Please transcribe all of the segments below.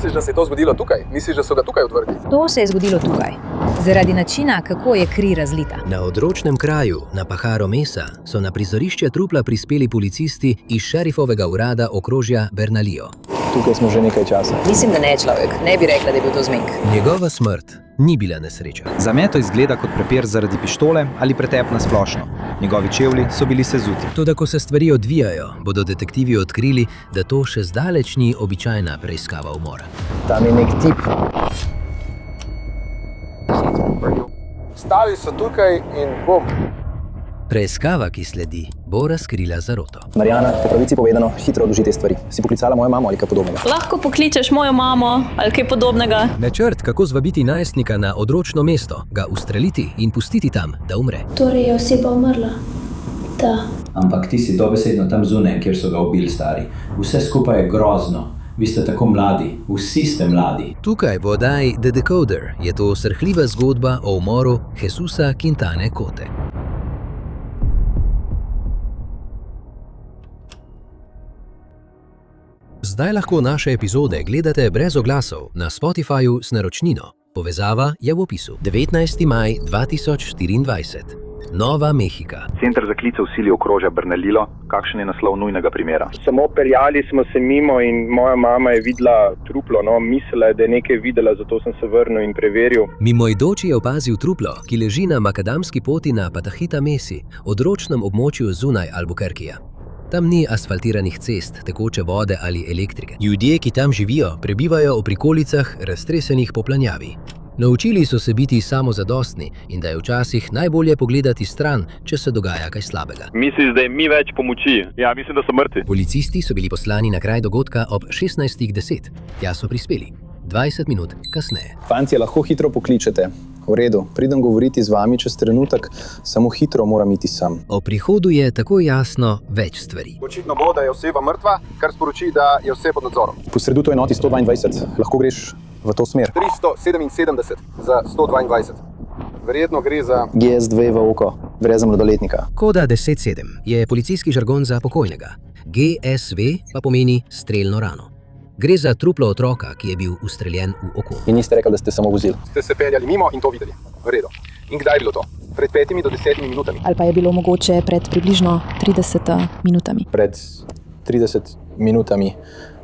Misliš, da se je to zgodilo tukaj? Misliš, da so ga tukaj odvrgli? To se je zgodilo tukaj. Zaradi načina, kako je kri razlita. Na odročnem kraju, na Paharo Mesa, so na prizorišče trupla prispeli policisti iz šerifovega urada okrožja Bernalillo. Tukaj smo že nekaj časa. Mislim, da ne človek. Ne bi rekla, da je bil to zmenk. Njegova smrt ni bila nesreča. Za me to izgleda kot prepir zaradi pištole ali pretep na splošno. Njegovi čevlji so bili sezuti. Toda ko se stvari odvijajo, bodo detektivi odkrili, da to še zdaleč ni običajna preiskava umora. Tam je nek tip. Stali so tukaj in bum. Preiskava, ki sledi, bo razkrila zaroto. Marjana, po pravici povedano, hitro odloži te stvari. Si poklicala mojo mamo ali kaj podobnega? Lahko pokličeš mojo mamo ali kaj podobnega. Načrt, kako zvabiti najstnika na odročno mesto, ga ustreliti in pustiti tam, da umre. Torej je oseba umrla. Da. Ampak ti si dobesedno tam zunaj, kjer so ga ubili stari. Vse skupaj je grozno. Vi ste tako mladi, vsi ste mladi. Tukaj v oddaji The Decoder je to srhljiva zgodba o umoru Jesusa Quintane Cote. Zdaj lahko naše epizode gledate brez oglasov na Spotifyju s naročnino. Povezava je v opisu. 19. maj 2024. Nova Mehika. Center za klice v sili okrožja Bernalillo. Kakšen je naslov nujnega primera? Samo peljali smo se mimo in moja mama je videla truplo. Mislila je, da je nekaj videla, zato sem se vrnil in preveril. Mimoidoči je opazil truplo, ki leži na makadamski poti na Patahita Mesi, odročnem območju zunaj Albuquerqueja. Tam ni asfaltiranih cest, tekoče vode ali elektrike. Ljudje, ki tam živijo, prebivajo v prikolicah, raztresenih po planjavi. Naučili so se biti samozadostni in da je včasih najbolje pogledati stran, če se dogaja kaj slabega. Misliš, da je mi več pomoči? Ja, mislim, da so mrtvi. Policisti so bili poslani na kraj dogodka ob 16:10. Tja so prispeli. 20 minut kasneje. Fantje, lahko hitro pokličete. V redu, pridem govoriti z vami čez trenutek, samo hitro moram iti sam. O prihodu je tako jasno več stvari. Očitno bo, da je oseba mrtva, kar sporoči, da je vse pod nadzorom. Posreduj enoti 122. Lahko greš v to smer. 377 za 122. Verjetno gre za GS2 v oko, gre za mladoletnika. Koda 10-7 je policijski žargon za pokojnega. GSV pa pomeni strelno rano. Gre za truplo otroka, ki je bil ustreljen v oko. In niste rekli, da ste samo vozili? Ste se peljali mimo in to videli. V redu. In kdaj je bilo to? Pred 5 do 10 minutami. Ali pa je bilo mogoče pred približno 30 minutami? Pred 30 minutami.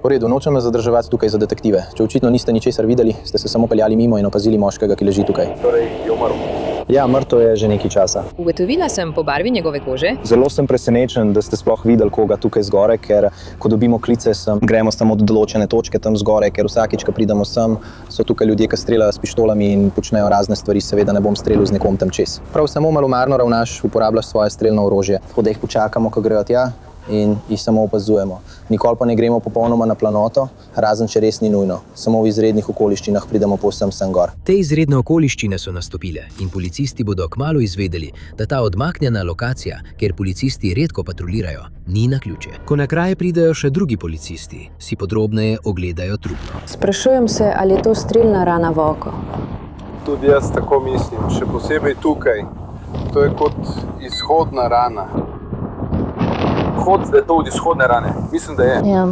V redu, nočem me zadrževati tukaj za detektive. Če očitno niste ničesar videli, ste se samo peljali mimo in opazili moškega, ki leži tukaj. Torej je umrl. Ja, mrtev je že nekaj časa. Ugotovila sem po barvi njegove kože. Zelo sem presenečen, da ste sploh videli koga tukaj zgore, ker ko dobimo klice gremo samo do določene točke tam zgore, ker vsakič, ko pridemo sem, so tukaj ljudje, ki streljajo s pištolami in počnejo razne stvari, seveda ne bom streljal z nekom tam čez. Prav samo malomarno ravnaš, uporabljaš svoje strelno orožje. Tako da jih počakamo, ko grejo tja in jih samo opazujemo. Nikoli pa ne gremo popolnoma na planoto, razen če res ni nujno. Samo v izrednih okoliščinah pridemo povsem sem gor. Te izredne okoliščine so nastopile in policisti bodo kmalu izvedeli, da ta odmaknjena lokacija, kjer policisti redko patruljirajo, ni naključje. Ko na kraj pridejo še drugi policisti, si podrobneje ogledajo truplo. Sprašujem se, ali je to strelna rana v oko. Tudi jaz tako mislim, še posebej tukaj. To je kot izhodna rana. Da je to od izhodne rane. Mislim, da je. Ja.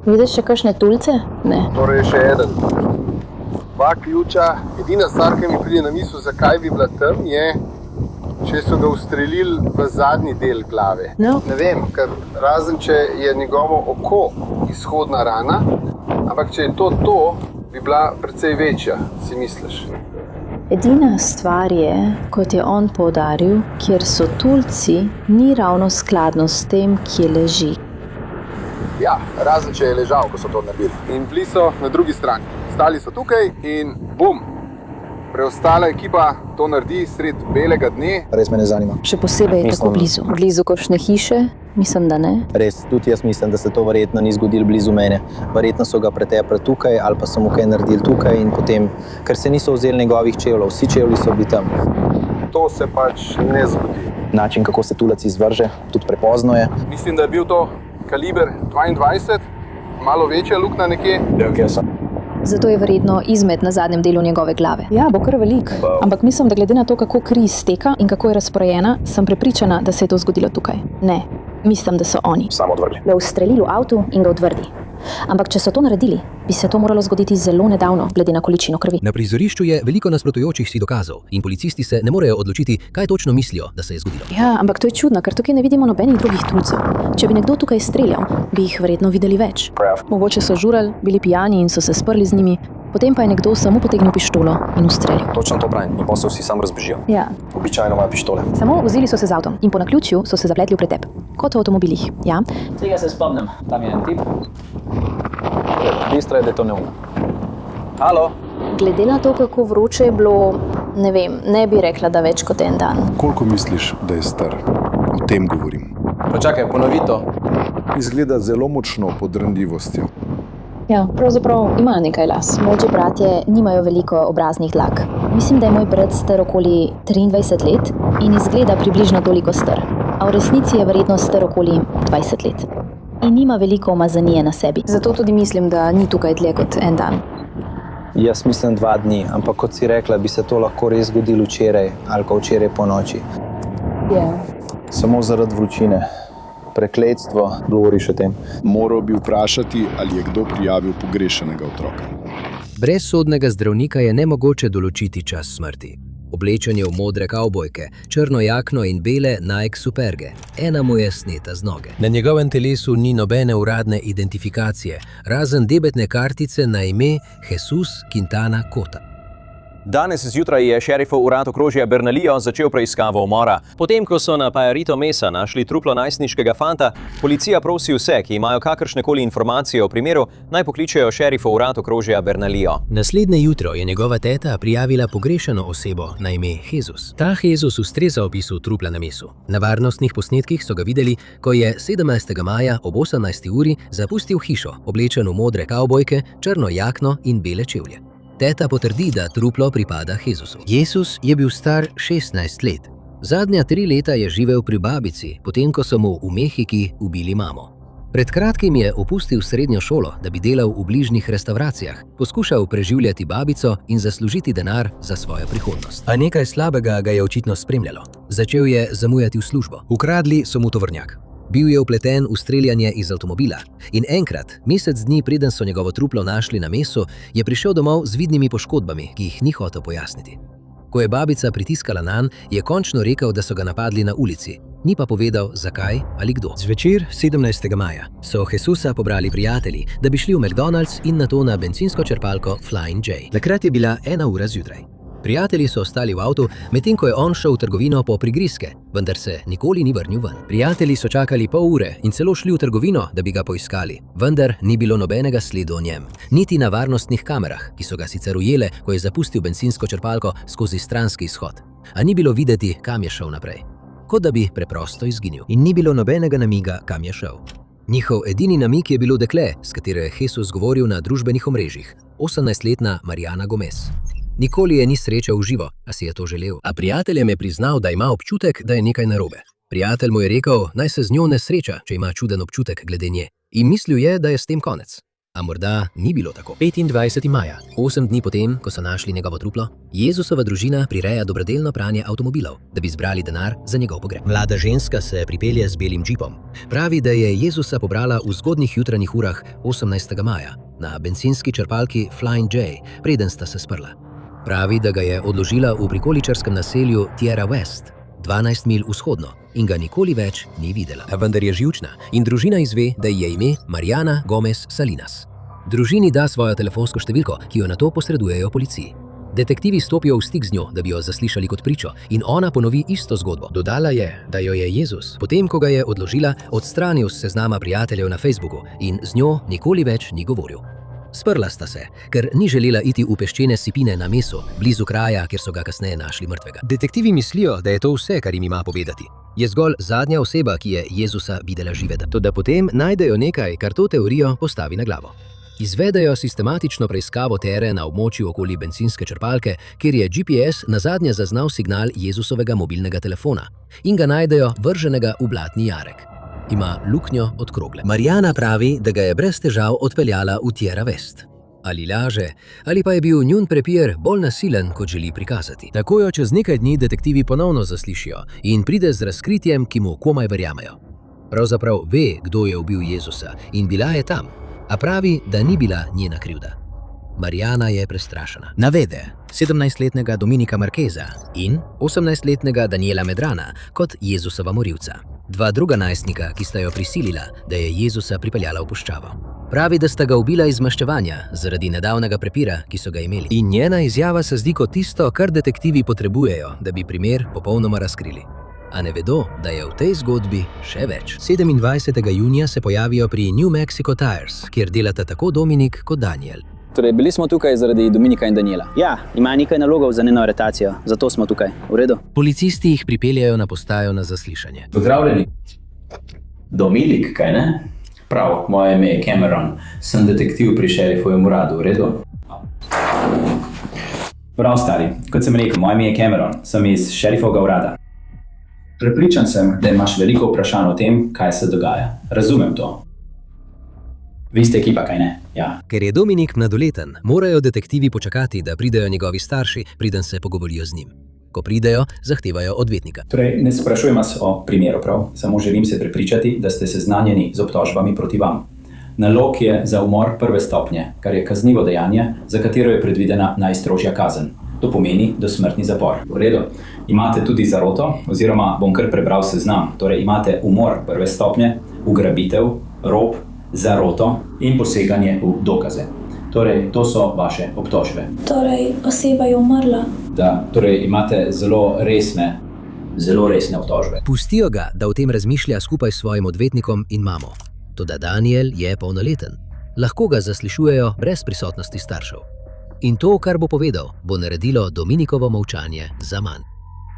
Vidiš še kakšne tulce? Ne. Torej še eden. 2 ključa. Edina stvar, ki mi pride na misel, zakaj bi bila tam, je, če so ga ustrelili v zadnji del glave. No. Ne vem, ker razen če je njegovo oko izhodna rana, ampak če je to, bi bila precej večja, si misliš. Edina stvar je, kot je on poudaril, kjer so tulci, ni ravno skladno s tem, kje leži. Ja, razen če je ležal, ko so to naredili. In bili so na drugi strani. Stali so tukaj in bum! Preostala ekipa to naredi sred belega dne. Res me ne zanima. Še posebej tako blizu. Blizu kakšne hiše? Mislim, da ne. Res, tudi jaz mislim, da se to verjetno ni zgodilo blizu mene. Verjetno so ga pretepli tukaj ali pa so mu kaj naredili tukaj in potem, ker se niso vzeli njegovih čevljev, vsi čevlji so bili tam. To se pač ne zgodi. Način, kako se tulec izvrže, tudi prepozno je. Mislim, da je bil to kaliber 22, malo večja luknja nekje. Ja, kje so? Zato je verjetno izmed na zadnjem delu njegove glave. Ja, bo kar velik. Ampak mislim, da glede na to, kako kri izteka in kako je razporejena, sem prepričana, da se je to zgodilo tukaj. Ne, mislim, da so oni. Samo odvrgli. Ga ustrelili v avtu in ga odvrgli. Ampak če so to naredili, bi se to moralo zgoditi zelo nedavno, glede na količino krvi. Na prizorišču je veliko nasprotujočih si dokazov in policisti se ne morejo odločiti, kaj točno mislijo, da se je zgodilo. Ja, ampak to je čudno, ker tukaj ne vidimo nobenih drugih tulcev. Če bi nekdo tukaj streljal, bi jih verjetno videli več. Mogoče so žurali, bili pijani in so se sprli z njimi, potem pa je nekdo samo potegnil pištolo in ustrelil. Točno to pravim, in pa se vsi sam razbežijo. Ja. Običajno imajo pištole. Samo vozili so se z avtom in po naključju so se zapletli v pretep. Kot v avtomobilih, ja. Tega se spomnim, tam je en tip. Bistra je, da je to neumno. Halo? Glede na to, kako vroče je bilo, ne vem, ne bi rekla, da več kot en dan. Koliko misliš, da je star? O tem govorim. Počakaj, ponovi to. Izgleda zelo močno pod ranljivostjo. Ja, pravzaprav ima nekaj las. Moji bratje nimajo veliko obraznih dlak. Mislim, da je moj brat star okoli 23 let in izgleda približno toliko star. A v resnici je verjetno star okoli 20 let. In nima veliko umazanije na sebi. Zato tudi mislim, da ni tukaj dlje kot en dan. Jaz mislim 2 dni, ampak kot si rekla, bi se to lahko res zgodilo včeraj ali pa včeraj po noči. Ja. Samo zaradi vročine. Prekletstvo, govoriš o tem. Moral bi vprašati, ali je kdo prijavil pogrešanega otroka. Brez sodnega zdravnika je nemogoče določiti čas smrti. Oblečen je v modre kavbojke, črno jakno in bele Nike superge. Ena mu je sneta z noge. Na njegovem telesu ni nobene uradne identifikacije, razen debetne kartice na ime Jesus Quintana Cota. Danes zjutraj je šerifov urad okrožja Bernalillo začel preiskavo umora. Potem, ko so na Pajarito Mesa našli truplo najstniškega fanta, policija prosi vse, ki imajo kakršnekoli informacije o primeru, naj pokličejo šerifov urad okrožja Bernalillo. Naslednje jutro je njegova teta prijavila pogrešano osebo na ime Jesus. Ta Jesus ustreza opisu trupla na mesu. Na varnostnih posnetkih so ga videli, ko je 17. maja ob 18. uri zapustil hišo, oblečen v modre kavbojke, črno jakno in bele čevlje. Teta potrdi, da truplo pripada Jezusu. Jezus je bil star 16 let. Zadnja 3 leta je živel pri babici, potem ko so mu v Mehiki ubili mamo. Pred kratkim je opustil srednjo šolo, da bi delal v bližnjih restavracijah, poskušal preživljati babico in zaslužiti denar za svojo prihodnost. A nekaj slabega ga je očitno spremljalo. Začel je zamujati v službo. Ukradli so mu tovornjak. Bil je vpleten v streljanje iz avtomobila in enkrat, mesec dni preden so njegovo truplo našli na mesu, je prišel domov z vidnimi poškodbami, ki jih ni hotel pojasniti. Ko je babica pritiskala nanj, je končno rekel, da so ga napadli na ulici, ni pa povedal, zakaj ali kdo. Zvečer 17. maja so Jesusa pobrali prijatelji, da bi šli v McDonald's in nato na bencinsko črpalko Flying J. Takrat je bila 1 ura zjutraj. Prijatelji so ostali v avtu, medtem ko je on šel v trgovino po prigrizke, vendar se nikoli ni vrnil ven. Prijatelji so čakali pol ure in celo šli v trgovino, da bi ga poiskali, vendar ni bilo nobenega sledu o njem. Niti na varnostnih kamerah, ki so ga sicer ujele, ko je zapustil bencinsko črpalko skozi stranski izhod. A ni bilo videti, kam je šel naprej. Kot da bi preprosto izginil. In ni bilo nobenega namiga, kam je šel. Njihov edini namig je bilo dekle, s katero je Jesus govoril na družbenih omrežjih, 18-letna Mariana Gomez. Nikoli je ni srečal v živo, a si je to želel. A prijateljem je priznal, da ima občutek, da je nekaj narobe. Prijatelj mu je rekel, naj se z njo ne sreča, če ima čuden občutek glede nje. In mislil je, da je s tem konec. A morda ni bilo tako. 25. maja, 8 dni potem, ko so našli njegovo truplo, Jezusova družina prireja dobrodelno pranje avtomobilov, da bi zbrali denar za njegov pogreb. Mlada ženska se pripelje z belim džipom. Pravi, da je Jezusa pobrala v zgodnjih jutranjih urah 18. maja na bencinski črpalki Flying J, preden sta se sprla. Pravi, da ga je odložila v prikoličarskem naselju Tierra West, 12 milj vzhodno, in ga nikoli več ni videla. A vendar je živčna in družina izve, da ji je ime Mariana Gomez Salinas. Družini da svojo telefonsko številko, ki jo nato posredujejo policiji. Detektivi stopijo v stik z njo, da bi jo zaslišali kot pričo, in ona ponovi isto zgodbo. Dodala je, da jo je Jezus, potem ko ga je odložila, odstranil s seznama prijateljev na Facebooku in z njo nikoli več ni govoril. Sprla sta se, ker ni želela iti v peščene sipine na mesu, blizu kraja, kjer so ga kasneje našli mrtvega. Detektivi mislijo, da je to vse, kar jim ima povedati. Je zgolj zadnja oseba, ki je Jezusa videla živega. Toda potem najdejo nekaj, kar to teorijo postavi na glavo. Izvedejo sistematično preiskavo tere na območju okoli bencinske črpalke, kjer je GPS nazadnje zaznal signal Jezusovega mobilnega telefona in ga najdejo vrženega v blatni jarek. Ima luknjo od krogle. Mariana pravi, da ga je brez težav odpeljala v Tierra West. Ali laže, ali pa je bil njun prepir bolj nasilen, kot želi prikazati. Tako jo čez nekaj dni detektivi ponovno zaslišijo in pride z razkritjem, ki mu komaj verjamejo. Pravzaprav ve, kdo je ubil Jezusa in bila je tam. A pravi, da ni bila njena krivda. Marijana je prestrašena. Navede 17-letnega Dominika Markeza in 18-letnega Daniela Medrana kot Jezusova morilca. Dva druga najstnika, ki sta jo prisilila, da je Jezusa pripeljala v puščavo. Pravi, da sta ga ubila iz maščevanja zaradi nedavnega prepira, ki so ga imeli. In njena izjava se zdi kot tisto, kar detektivi potrebujejo, da bi primer popolnoma razkrili. A ne vedo, da je v tej zgodbi še več. 27. junija se pojavijo pri New Mexico Tires, kjer delata tako Dominik kot Daniel. Torej, bili smo tukaj zaradi Dominika in Daniela. Ja, ima nekaj nalogov za njeno aretacijo, zato smo tukaj. V redu? Policisti jih pripeljajo na postajo na zaslišanje. Pozdravljeni. Dominik, kaj ne? Prav, moje ime je Cameron. Sem detektiv pri šerifovem uradu, v redu? Prav, stari. Kot sem rekel, moje ime je Cameron. Sem iz šerifovega urada. Prepričan sem, da imaš veliko vprašanj o tem, kaj se dogaja. Razumem to. Vi ste ekipa, kaj ne? Ja. Ker je Dominik mladoleten, morajo detektivi počakati, da pridejo njegovi starši, preden se pogovorijo z njim. Ko pridejo, zahtevajo odvetnika. Torej, ne sprašujem vas o primeru, prav? Samo želim se prepričati, da ste seznanjeni z obtožbami proti vam. Nalog je za umor prve stopnje, kar je kaznivo dejanje, za katero je predvidena najstrožja kazen. To pomeni dosmrtni zapor. V redu. Imate tudi zaroto, oziroma bom kar prebral seznam. Torej, imate umor prve stopnje, ugrabitev, rop, zaroto in poseganje v dokaze. Torej, to so vaše obtožbe. Torej, oseba je umrla? Da, torej imate zelo resne obtožbe. Pustijo ga, da o tem razmišlja skupaj s svojim odvetnikom in mamo. Toda Daniel je polnoleten. Lahko ga zaslišujejo brez prisotnosti staršev. In to, kar bo povedal, bo naredilo Dominikovo molčanje za manj.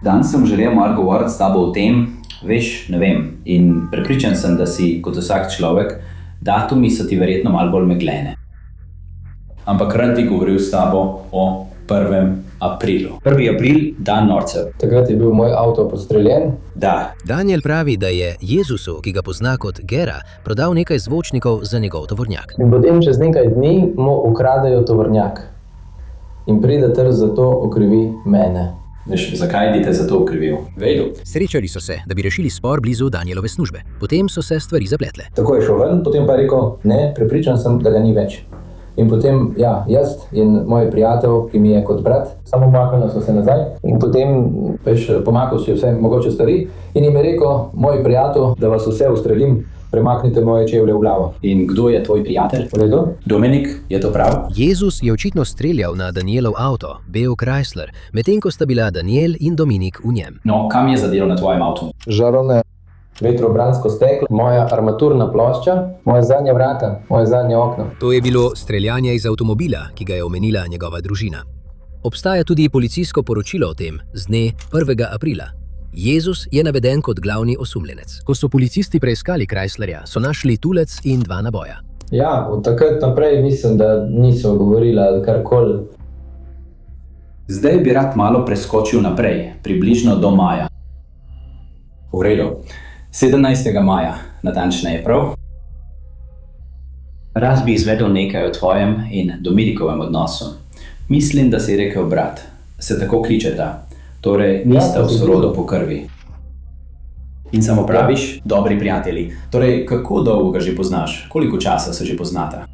Danes sem želel malo govoriti s tabo o tem, veš, ne vem, in prepričan sem, da si kot vsak človek, datumi so ti verjetno malo bolj meglene. Ampak rad bi govoril s tabo o 1. aprilu. 1. april, dan norcev. Takrat je bil moj avto postreljen. Da. Daniel pravi, da je Jezusu, ki ga pozna kot Gera, prodal nekaj zvočnikov za njegov tovornjak. In potem čez nekaj dni mu ukradejo tovornjak. In pride ter zato okrivi mene. Veš, zakaj bi te zato okrivil? Vedu. Srečali so se, da bi rešili spor blizu Danielove službe. Potem so se stvari zapletle. Tako je šel ven, potem pa je rekel, ne, prepričan sem, da ga ni več. In potem, ja, jaz in moj prijatelj, ki mi je kot brat, samo umaknili so se nazaj. In potem, veš, pomaknil si vse mogoče stvari in jim je rekel, moj prijatelj, da vas vse ustrelim, premaknite moje čevlje v glavo. In kdo je tvoj prijatelj? V redu? Dominik, je to prav? Jezus je očitno streljal na Danielov avto, bel Chrysler, medtem ko sta bila Daniel in Dominik v njem. No, kam je zadelo na tvojem avtu? Žarone, vetrobransko steklo, moja armaturna plošča, moje zadnje vrata, moje zadnje okno. To je bilo streljanje iz avtomobila, ki ga je omenila njegova družina. Obstaja tudi policijsko poročilo o tem z dne 1. aprila. Jezus je naveden kot glavni osumljenec. Ko so policisti preiskali Chryslerja, so našli tulec in 2 naboja. Ja, od takrat naprej mislim, da niso govorila karkoli. Zdaj bi rad malo preskočil naprej, približno do maja. V redu. 17. maja, natančneje, prav? Rad bi izvedel nekaj o tvojem in Dominikovem odnosu. Mislim, da si rekel brat. Se tako kličeta. Torej, nista v sorodu po krvi. In samo praviš, dobri prijatelji. Torej, kako dolgo ga že poznaš? Koliko časa se že poznata?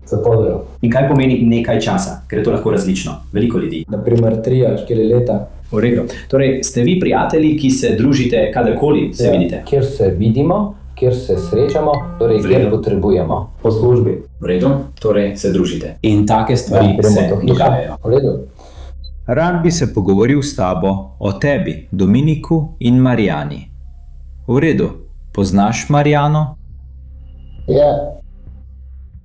Zapodel. In kaj pomeni nekaj časa? Ker je to lahko različno. Veliko ljudi. Naprimer 3 ali 4 leta. V redu. Torej, ste vi prijatelji, ki se družite kadarkoli se vidite? Kjer se vidimo, kjer se srečamo, torej kjer potrebujemo. Po službi. V redu. Torej, se družite. In take stvari se dogajajo. V redu. Rad bi se pogovoril s tabo o tebi, Dominiku in Marijani. V redu, poznaš Marijano? Ja.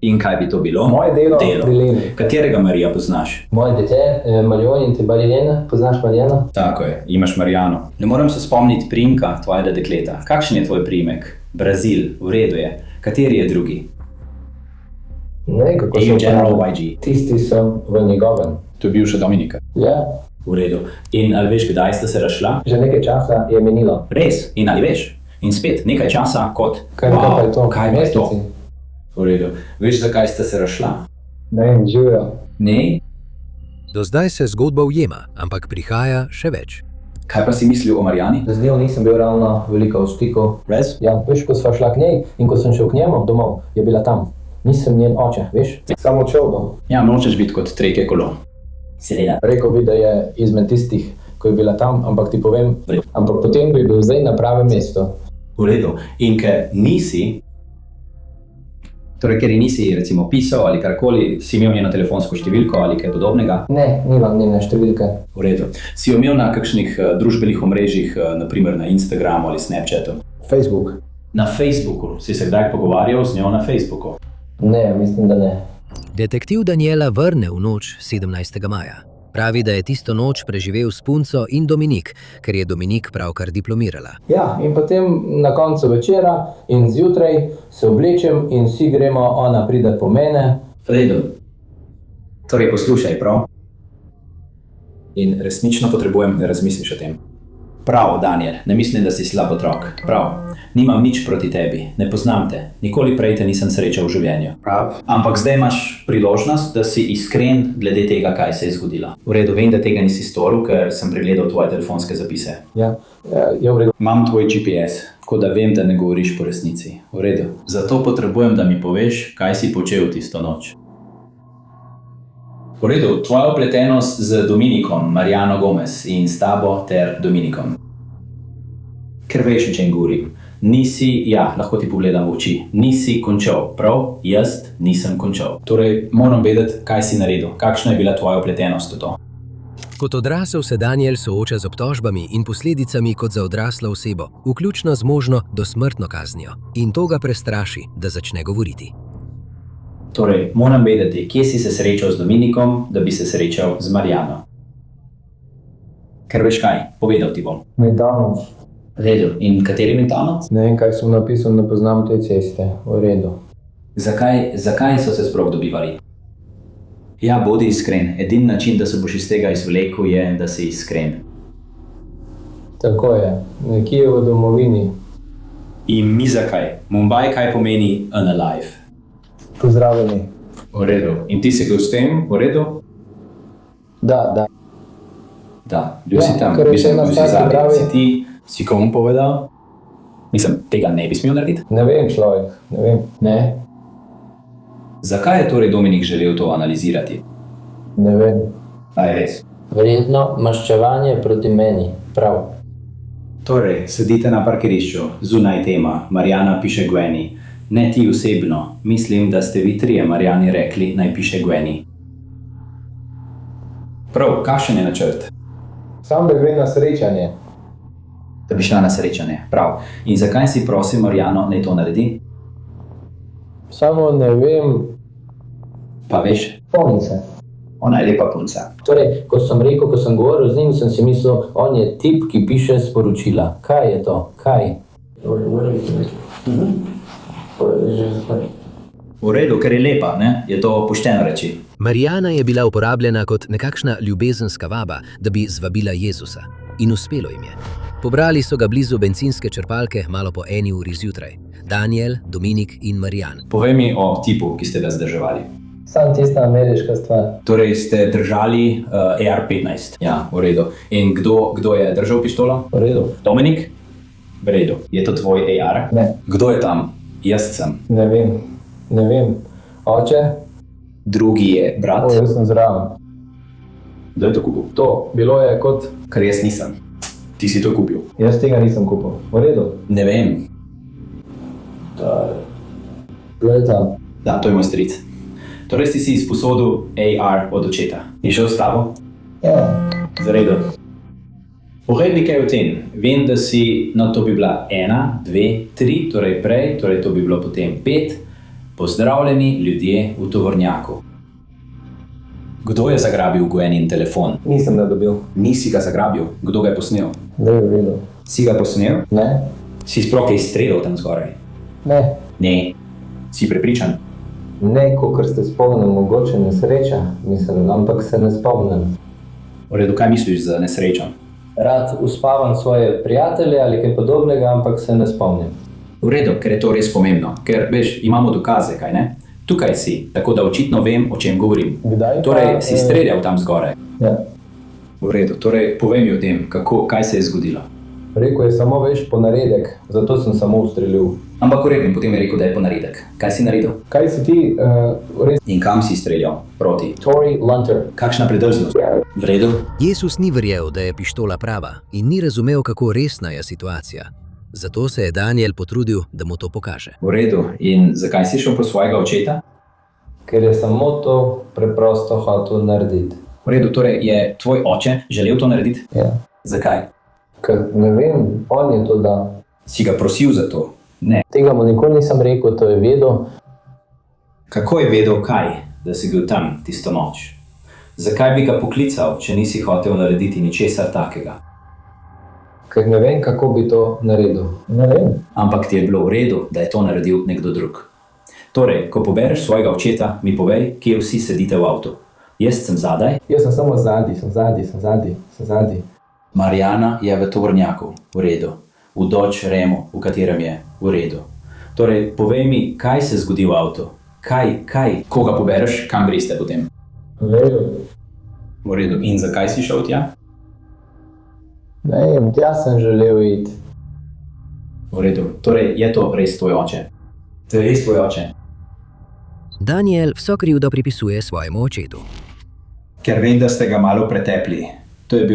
In kaj bi to bilo? Moje delo. Pri Leni. Katerega Marija poznaš? Moje dete, Marijon in te Marijana. Poznaš Marijano? Tako je, imaš Marijano. Ne moram se spomniti priimka tvojega dekleta. Kakšen je tvoj priimek? Brazil, v redu je. Kateri je drugi? Ne, kako so General YG. Tisti so v njegovem. To je bil še Dominika. Ja. V redu. In ali veš, kdaj ste se razšla? Že nekaj časa je menilo. Res? In ali veš? In spet, nekaj časa kot... Kaj pa je to? Kaj pa je to? V redu. Veš, zakaj ste se razšla? Ne vem, živijo. Ne? Do zdaj se zgodba ujema, ampak prihaja še več. Kaj pa si mislil o Marijani? Z njo nisem bil ravno veliko v stiku. Res? Ja, veš, ko sva šla k njej in ko sem šel k njemu domov, je bila tam. Nisem njen oče, veš? Samo odšel bom. Ja, nočeš biti kot tretje kolo. Seveda. Rekel bi, da je izmed tistih, ko je bila tam, ampak ti povem, ampak potem bi bil zdaj na pravem mestu. V redu. In ker nisi, torej ker ji nisi recimo pisal ali karkoli, si imel njeno telefonsko številko ali kaj podobnega? Ne, nimam njene številke. V redu. Si jo imel na kakšnih družbenih omrežjih, naprimer na Instagramu ali Snapchatu? Facebook. Na Facebooku. Si se kdaj pogovarjal z njo na Facebooku? Ne, mislim, da ne. Detektiv Daniela vrne v noč 17. maja. Pravi, da je tisto noč preživel s punco in Dominik, ker je Dominik pravkar diplomirala. Ja, in potem na koncu večera in zjutraj se oblečem in vsi gremo, ona pride po mene. V redu. Torej poslušaj, prav? In resnično potrebujem, da razmisliš o tem. Prav, Daniel, ne mislim, da si slab otrok. Prav, nimam nič proti tebi, ne poznam te, nikoli prej te nisem srečal v življenju. Prav. Ampak zdaj imaš priložnost, da si iskren glede tega, kaj se je zgodilo. V redu, vem, da tega nisi storil, ker sem pregledal tvoje telefonske zapise. Ja, je v redu. Imam tvoj GPS, tako da vem, da ne govoriš po resnici. V redu. Zato potrebujem, da mi poveš, kaj si počel tisto noč. V redu, tvoja vpletenost z Dominikom, Mariano Gomez in s tabo ter Dominikom. Ker veš, o čem govorim. Nisi, ja, lahko ti pogledam v oči, nisi končal, prav? Jaz nisem končal. Torej, moram vedeti, kaj si naredil, kakšna je bila tvoja vpletenost v to. Kot odrasel se Daniel sooča z obtožbami in posledicami kot za odraslo osebo, vključno z možno dosmrtno kaznijo. In to ga prestraši, da začne govoriti. Torej, moram vedeti, kje si se srečal z Dominikom, da bi se srečal z Mariano. Ker veš kaj, povedal ti bom. McDonald's. V redu, in kateri McDonald's? Ne vem, kaj sem napisal, ne poznam te ceste. V redu. Zakaj so se sploh dobivali? Ja, bodi iskren. Edini način, da se boš iz tega izvlekel, je, da si iskren. Tako je, nekje v domovini. In mi zakaj? Mumbai kaj pomeni unalive? Pozdravljeni. V redu. In ti si bil s tem, v redu? Da. Da, bil si tam. Mislim, bil si zadnji. Si ti, si komu povedal? Mislim, tega ne bi smel narediti? Ne vem, človek, ne vem. Ne. Zakaj je torej Dominik želel to analizirati? Ne vem. A je res? Verjetno maščevanje proti meni, prav. Torej, sedite na parkirišču, zunaj tema, Mariana piše Gweni. Ne ti osebno, mislim, da ste vi trije Mariani rekli, naj piše Gweni. Prav, kakšen je načrt? Sam da gre na srečanje. Da bi šla na srečanje, prav. In zakaj si prosil Mariano, naj to naredi? Samo ne vem. Pa veš? Spomnim se. Ona je lepa punca. Torej, ko sem rekel, ko sem govoril z njim, sem si mislil, on je tip, ki piše sporočila. Kaj je to? Kaj? V redu, ker je lepa, ne? Je to pošteno reči. Mariana je bila uporabljena kot nekakšna ljubezenska vaba, da bi zvabila Jezusa. In uspelo jim je. Pobrali so ga blizu bencinske črpalke malo po 1 uri zjutraj. Daniel, Dominik in Marian. Povej mi o tipu, ki ste ga zdrževali. Sam tista ameriška stvar. Torej ste držali AR-15. Ja, v redu. In kdo je držal pištolo? V redu. Dominik? V redu. Je to tvoj AR? Ne. Kdo je tam? Jaz sem. Ne vem. Oče? Drugi je brat? Jaz sem zraven. Kdo je to kupil? To, bilo je kot... Kar jaz nisem. Ti si to kupil? Jaz tega nisem kupil. V redu. Ne vem. Kdo je tam? Da, to je moj stric. Torej si izposodil AR od očeta. Je šel s tabo? Ja. V redu. Povej mi kaj o tem. Vem, da si, no to bi bila 1, 2, 3, torej prej, torej to bi bilo potem 5. Pozdravljeni ljudje v tovornjaku. Kdo je zagrabil Gwenin telefon? Nisem ga dobil. Nisi ga zagrabil? Kdo ga je posnel? Da je videl. Si ga posnel? Ne. Si sploh kaj streljal tam zgoraj? Ne. Ne. Si prepričan? Ne, kakor ste spomnili, mogoče nesreča, mislim, ampak se ne spomnim. V redu, kaj misliš za nesrečo? Rad uspavam svoje prijatelje ali kaj podobnega, ampak se ne spomnim. V redu, ker je to res pomembno, ker veš, imamo dokaze, kaj ne? Tukaj si, tako da očitno vem, o čem govorim. Kdaj pa, torej, si streljal tam zgoraj. Ja. V redu, torej povej mi o tem, kaj se je zgodilo. Rekel je samo veš ponaredek, zato sem samo ustrelil. Ampak v redu, in potem je rekel, da je ponaredek. Kaj si naredil? Kaj si ti, In kam si streljal? Proti? Tory Lunter. Kakšna predrznost? V redu? Jezus ni verjel, da je pištola prava in ni razumel, kako resna je situacija. Zato se je Daniel potrudil, da mu to pokaže. V redu. In zakaj si šel po svojega očeta? Ker je samo to preprosto hotel narediti. V redu, torej je tvoj oče želel to narediti? Ja. Zakaj? Ker ne vem, on je to dal. Si ga prosil za to? Ne. Tega mu nikoli nisem rekel, to je vedel. Kako je vedel kaj, da si bil tam tisto noč? Zakaj bi ga poklical, če nisi hotel narediti ničesar takega? Ker ne vem, kako bi to naredil. Ne vem. Ampak ti je bilo v redu, da je to naredil nekdo drug. Torej, ko pobereš svojega očeta, mi povej, kje vsi sedite v avtu. Jaz sem zadaj. Jaz sem samo zadaj. Marjana je v tovornjaku, v redu. V Dodge Remu, v katerem je, v redu. Torej, povej mi, kaj se zgodi v avtu? Kaj? Koga pobereš, kam greste potem? V redu. V redu. In zakaj si šel tja? Ne vem, tja sem želel iti. V redu. Torej, je to res tvoj oče? To je res tvoj oče? Daniel vso krivdo pripisuje svojemu očetu. Ker vem, da ste ga malo pretepli. To je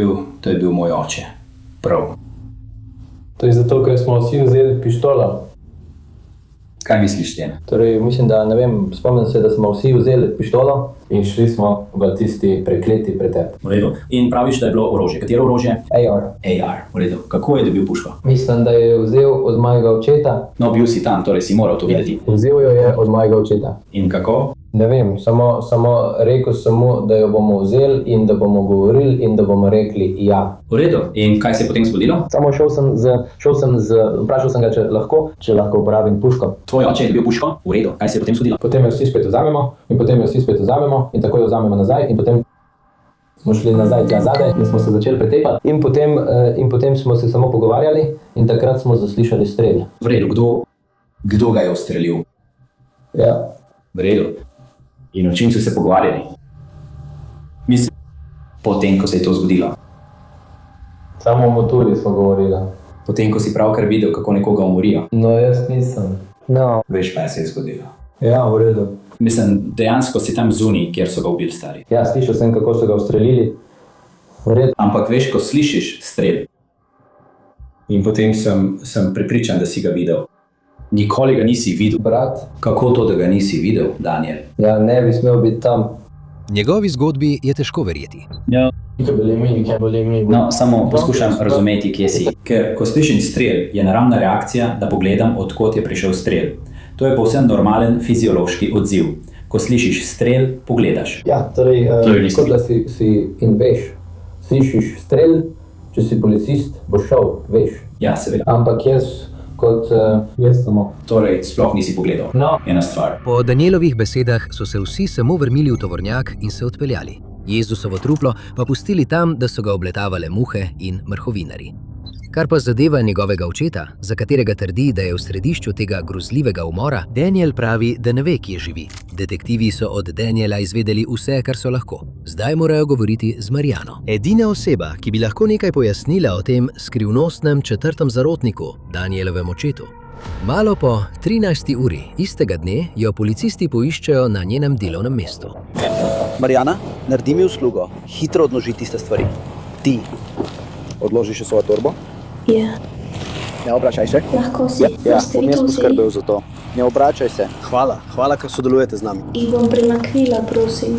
bil moj oče. Prav. To je zato, ker smo vsi vzeli pištolo. Kaj misliš tem? Torej, mislim, da, ne vem, spomnim se, da smo vsi vzeli pištolo in šli smo v tisti prekleti pretep. V redu. In praviš, da je bilo orožje. Katero orožje? AR. V redu. Kako je dobil puško? Mislim, da je vzel od mojega očeta. No, bil si tam, torej si moral to videti. Vzel jo je od mojega očeta. In kako? Ne vem, samo rekel sem mu, da jo bomo vzeli in da bomo govorili in da bomo rekli ja. V redu. In kaj se je potem zgodilo? Samo vprašal sem ga, če lahko uporabim puško. Tvoj oče je dobil puško? V redu. Kaj se je potem zgodilo? Potem jo vsi spet vzamemo in tako jo vzamemo nazaj in potem smo šli nazaj tja zadaj in smo se začeli pretepati in potem smo se samo pogovarjali in takrat smo zaslišali strel. V redu. Kdo ga je ustrelil? Ja. V redu. In o čem so se pogovarjali? Mislim, potem, ko se je to zgodilo. Samo o motorju smo govorili. Potem, ko si pravkar videl, kako nekoga umorijo. No, jaz nisem. No. Veš, kaj se je zgodilo. Ja, v redu. Mislim, dejansko si tam zunaj, kjer so ga ubili stari. Ja, slišal sem, kako so ga ustrelili. V redu. Ampak veš, ko slišiš strel. In potem sem prepričan, da si ga videl. Nikoli ga nisi videl. Brat. Kako to, da ga nisi videl, Daniel? Ja, ne bi smel biti tam. Njegovi zgodbi je težko verjeti. Ja. No, samo poskušam razumeti, kje si. Ker ko slišim strel, je naravna reakcija, da pogledam, odkot je prišel strel. To je povsem normalen fiziološki odziv. Ko slišiš strel, pogledaš. Ja, torej, kot da si in veš. Slišiš strel, če si policist, boš šel, veš. Ja, seveda. Ampak jaz samo. Torej, sploh nisi pogledal. No. Ena stvar. Po Danielovih besedah so se vsi samo vrnili v tovornjak in se odpeljali. Jezusovo truplo pa pustili tam, da so ga obletavale muhe in mrhovinari. Kar pa zadeva njegovega očeta, za katerega trdi, da je v središču tega grozljivega umora, Daniel pravi, da ne ve, kje živi. Detektivi so od Daniela izvedeli vse, kar so lahko. Zdaj morajo govoriti z Marjano. Edina oseba, ki bi lahko nekaj pojasnila o tem skrivnostnem četrtem zarotniku, Danielovem očetu. Malo po 13. uri istega dne jo policisti poiščejo na njenem delovnem mestu. Marjana, naredi mi uslugo. Hitro odloži tiste stvari. Ti odložiš svojo torbo? Ja. Ne obračaj se. Lahko si. Ja, bom jaz poskrbel za to. Ne obračaj se. Hvala, ker sodelujete z nami. Jih bom premaknila, prosim.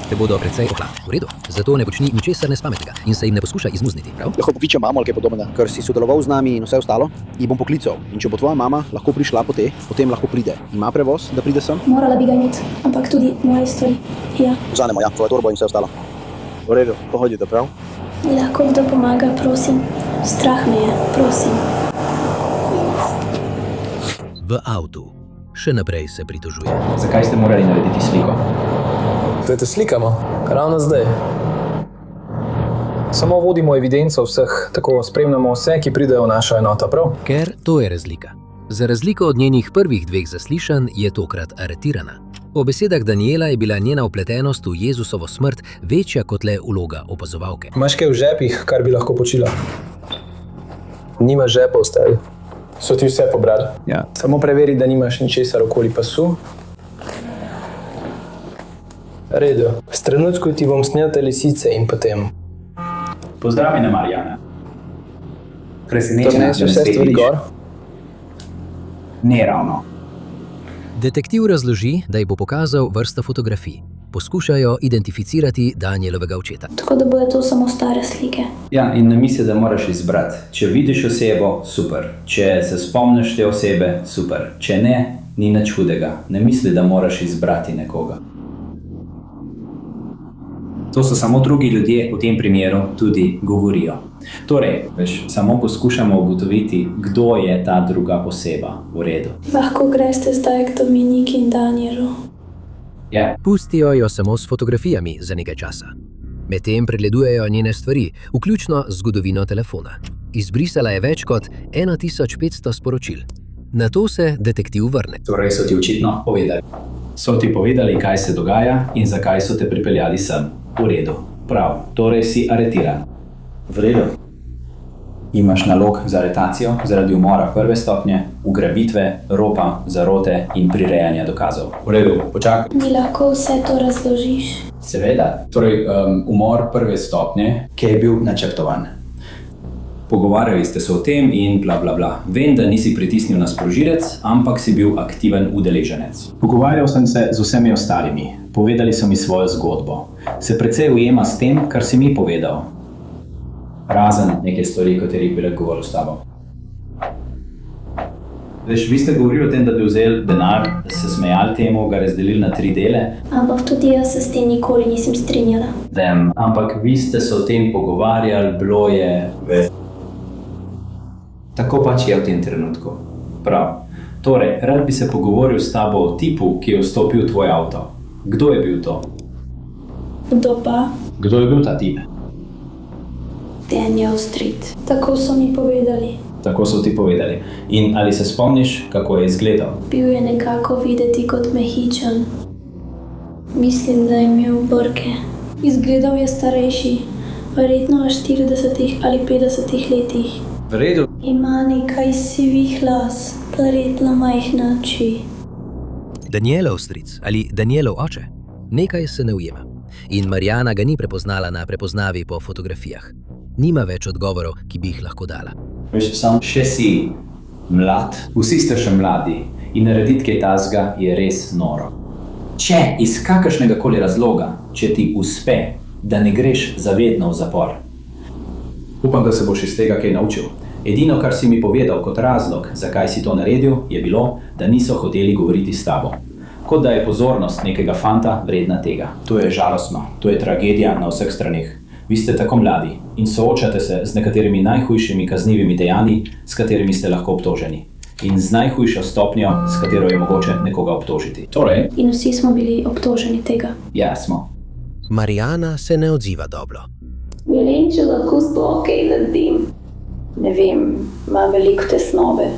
Te bodo precej ohladne. V redu, zato ne počni ničesar nespametnega in se jim ne poskuša izmuzniti, prav? Lahko pokličem mamo ali kaj podobnega, ker si sodeloval z nami in vse ostalo, ji bom poklical. In če bo tvoja mama lahko prišla potem lahko pride. Ima prevoz, da pride sem? Morala bi ga imeti, ampak tudi moje stvari. Ja. Vzamemo, ja, tvojo torbo in vse ostalo. V redu, pohodite, prav? Lahko kdo pomaga, prosim. Strah me je, prosim. V avtu. Še naprej se pritožuje. Zakaj ste morali narediti sliko? Da te slikamo, ravno zdaj. Samo vodimo evidenco vseh, tako spremljamo vse, ki pridejo v našo enoto, prav? Ker to je razlika. Za razliko od njenih prvih dveh zaslišanj je tokrat aretirana. Po besedah Daniela je bila njena vpletenost v Jezusovo smrt večja kot le vloga opazovalke. Imaš kaj v žepih, kar bi lahko počela? Nimaš žepov, stari. So ti vse pobrali? Ja. Samo preveri, da nimaš ničesar okoli pasu. Redo. V trenutku ti bom snel te lisice in potem. Pozdravljena, Marijana. To Presenečena, nesi vse stvari gor? Ne ravno. Detektiv razloži, da ji bo pokazal vrsto fotografij. Poskušajo identificirati Danielovega očeta. Tako da bojo to samo stare slike. Ja, in ne misli, da moraš izbrati. Če vidiš osebo, super. Če se spomniš te osebe, super. Če ne, ni nič hudega. Ne misli, da moraš izbrati nekoga. To so samo drugi ljudje, v tem primeru tudi govorijo. Torej, samo poskušamo ugotoviti, kdo je ta druga oseba. V redu. Lahko greste zdaj k Dominiki in Danielu. Ja. Pustijo jo samo s fotografijami za nekaj časa. Medtem pregledujejo njene stvari, vključno z zgodovino telefona. Izbrisala je več kot 1500 sporočil. Nato se detektiv vrne. Torej so ti očitno povedali. So ti povedali, kaj se dogaja in zakaj so te pripeljali sem. V redu. Prav. Torej si aretiran. V redu. Imaš nalog za aretacijo zaradi umora prve stopnje, ugrabitve, ropa, zarote in prirejanja dokazov. V redu, počakaj. Mi lahko vse to razložiš? Seveda. Torej, umor prve stopnje, ki je bil načrtovan. Pogovarjali ste se o tem in bla bla bla. Vem, da nisi pritisnil na sprožilec, ampak si bil aktiven udeleženec. Pogovarjal sem se z vsemi ostalimi. Povedali so mi svojo zgodbo. Se precej ujema s tem, kar si mi povedal. Razen neke stvari, katerih bi lahko govoril s tabo. Veš, vi ste govorili o tem, da bi vzeli denar, se smejali temu, ga razdelili na 3 dele. Ampak tudi jaz se s tem nikoli nisem strinjala. Vem, ampak vi ste se o tem pogovarjali, bilo je... Tako pač je v tem trenutku. Prav. Torej, rad bi se pogovoril s tabo o tipu, ki je vstopil v tvoj avto. Kdo je bil to? Kdo pa? Kdo je bil ta tip? Daniel Street. Tako so mi povedali. Tako so ti povedali. In ali se spomniš, kako je izgledal? Bil je nekako videti kot mehičan. Mislim, da je imel brke. Izgledal je starejši, verjetno v 40 ali 50 letih. V redu. Ima nekaj sivih las, verjetno majhne oči. Danielov stric ali Danielov oče? Nekaj se ne ujema. In Marijana ga ni prepoznala na prepoznavi po fotografijah. Nima več odgovorov, ki bi jih lahko dala. Veš, sam še si mlad, vsi ste še mladi in narediti kaj tazga je res noro. Če iz kakršnega koli razloga, če ti uspe, da ne greš zavedno v zapor. Upam, da se boš iz tega kaj naučil. Edino, kar si mi povedal kot razlog, zakaj si to naredil, je bilo, da niso hoteli govoriti s tabo. Kot da je pozornost nekega fanta vredna tega. To je žalostno, to je tragedija na vseh straneh. Vi ste tako mladi in soočate se z nekaterimi najhujšimi kaznivimi dejanji, s katerimi ste lahko obtoženi. In z najhujšo stopnjo, s katero je mogoče nekoga obtožiti. Torej? In vsi smo bili obtoženi tega. Ja, smo. Marijana se ne odziva dobro. Ne vem, če lahko sploh kaj naredim. Ne vem, imam veliko tesnobe,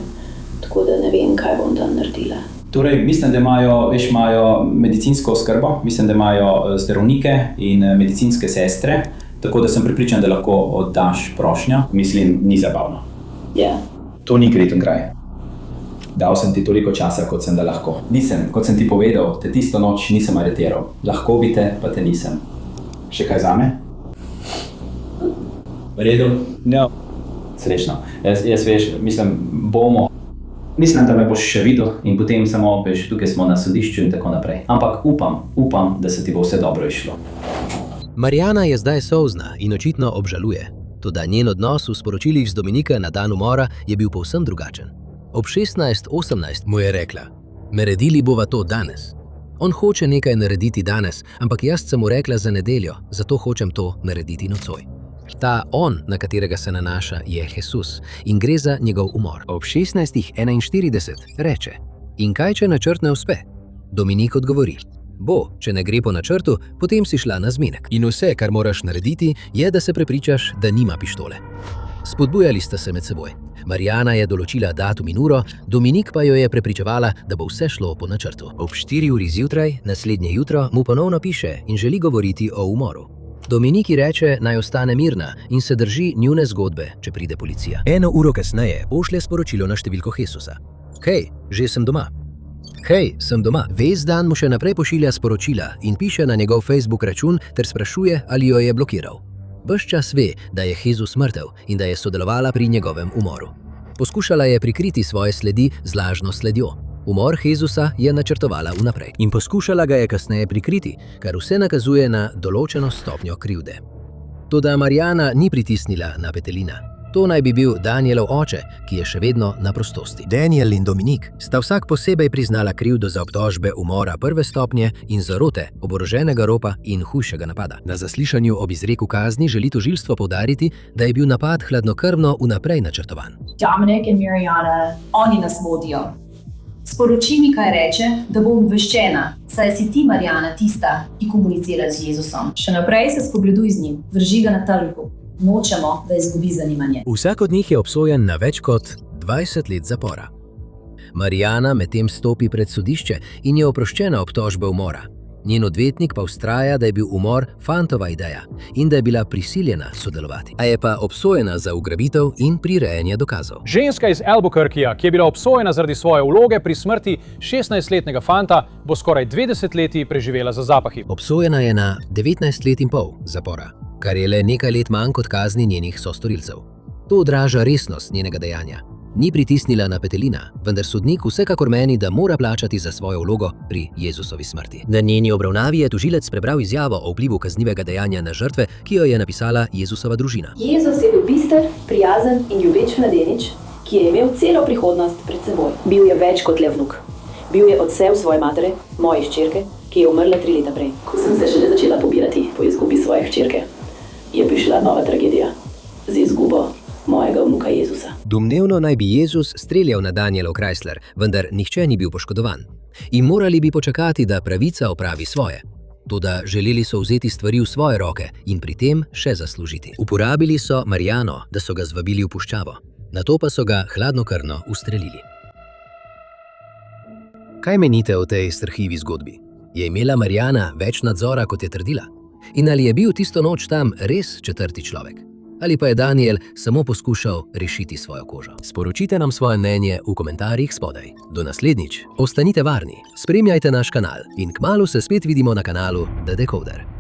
tako da ne vem, kaj bom tam naredila. Torej, mislim, da imajo medicinsko oskrbo, mislim, da imajo zdravnike in medicinske sestre, tako da sem prepričan, da lahko oddaš prošnjo. Mislim, ni zabavno. Ja. To ni kriten kraj. Dal sem ti toliko časa, kot sem da lahko. Nisem, kot sem ti povedal, te tisto noč nisem aretiral. Lahko bi te, pa te nisem. Še kaj zame? V redu? No. Srečno. Jaz veš, mislim, Mislim, da me boš še videl in potem samo veš, tukaj smo na sodišču in tako naprej. Ampak upam, da se ti bo vse dobro išlo. Marijana je zdaj solzna in očitno obžaluje. Toda njen odnos v sporočilih z Dominika na dan umora je bil povsem drugačen. Ob 16:18 mu je rekla: "Naredili bova to danes." On hoče nekaj narediti danes, ampak jaz sem mu rekla za nedeljo, zato hočem to narediti nocoj. Ta on, na katerega se nanaša, je Jesus in gre za njegov umor. Ob 16:41 reče: "In kaj, če načrt ne uspe?" Dominik odgovori: "Bo, če ne gre po načrtu, potem si šla na zmenek. In vse, kar moraš narediti, je, da se prepričaš, da nima pištole." Spodbujali sta se med seboj. Marijana je določila datum in uro, Dominik pa jo je prepričevala, da bo vse šlo po načrtu. Ob 4 uri zjutraj, naslednje jutro, mu ponovno piše in želi govoriti o umoru. Dominiki reče, naj ostane mirna in se drži njune zgodbe, če pride policija. 1 uro kasneje pošlje sporočilo na številko Jesusa. Hej, že sem doma. Hej, sem doma. Ves dan mu še naprej pošilja sporočila in piše na njegov Facebook račun ter sprašuje, ali jo je blokiral. Ves čas ve, da je Jezus mrtev in da je sodelovala pri njegovem umoru. Poskušala je prikriti svoje sledi z lažno sledjo. Umor Jezusa je načrtovala vnaprej in poskušala ga je kasneje prikriti, kar vse nakazuje na določeno stopnjo krivde. Toda Marijana ni pritisnila na petelina. To naj bi bil Danielov oče, ki je še vedno na prostosti. Daniel in Dominik sta vsak posebej priznala krivdo za obtožbe umora prve stopnje in zarote, oboroženega ropa in hujšega napada. Na zaslišanju ob izreku kazni želi tožilstvo poudariti, da je bil napad hladnokrvno vnaprej načrtovan. Dominik in Marijana, oni nas vodijo. Sporoči mi, kaj reče, da bom obveščena, saj si ti, Marijana, tista, ki komunicira z Jezusom. Še naprej se spogleduj z njim, drži ga na trgu. Nočemo, da izgubi zanimanje. Vsak od njih je obsojen na več kot 20 let zapora. Marijana medtem stopi pred sodišče in je oproščena obtožbe umora. Njen odvetnik pa vztraja, da je bil umor fantova ideja in da je bila prisiljena sodelovati. A je pa obsojena za ugrabitev in prirejanje dokazov. Ženska iz Albuquerqueja, ki je bila obsojena zaradi svoje vloge pri smrti 16-letnega fanta, bo skoraj 20 leti preživela za zapahi. Obsojena je na 19 let in pol zapora, kar je le nekaj let manj kot kazni njenih sostorilcev. To odraža resnost njenega dejanja. Ni pritisnila na petelina, vendar sodnik vsekakor meni, da mora plačati za svojo vlogo pri Jezusovi smrti. Na njeni obravnavi je tožilec prebral izjavo o vplivu kaznivega dejanja na žrtve, ki jo je napisala Jezusova družina. Jezus je bil bister, prijazen in ljubeč mladenič, ki je imel celo prihodnost pred seboj. Bil je več kot le vnuk. Bil je odsev svoje matere, moje hčerke, ki je umrla 3 leta prej. Ko sem se šele začela pobirati po izgubi svoje hčerke, je prišla nova tragedija z izgubo mojega vnuka Jezusa. Domnevno naj bi Jezus streljal na Danielov Chrysler, vendar nihče ni bil poškodovan. In morali bi počakati, da pravica opravi svoje. Toda želeli so vzeti stvari v svoje roke in pri tem še zaslužiti. Uporabili so Marijano, da so ga zvabili v puščavo. Nato pa so ga hladnokrvno ustrelili. Kaj menite o tej strhivi zgodbi? Je imela Marijana več nadzora, kot je trdila? In ali je bil tisto noč tam res 4. človek? Ali pa je Daniel samo poskušal rešiti svojo kožo? Sporočite nam svoje mnenje v komentarjih spodaj. Do naslednjič, ostanite varni, spremljajte naš kanal in kmalu se spet vidimo na kanalu The Decoder.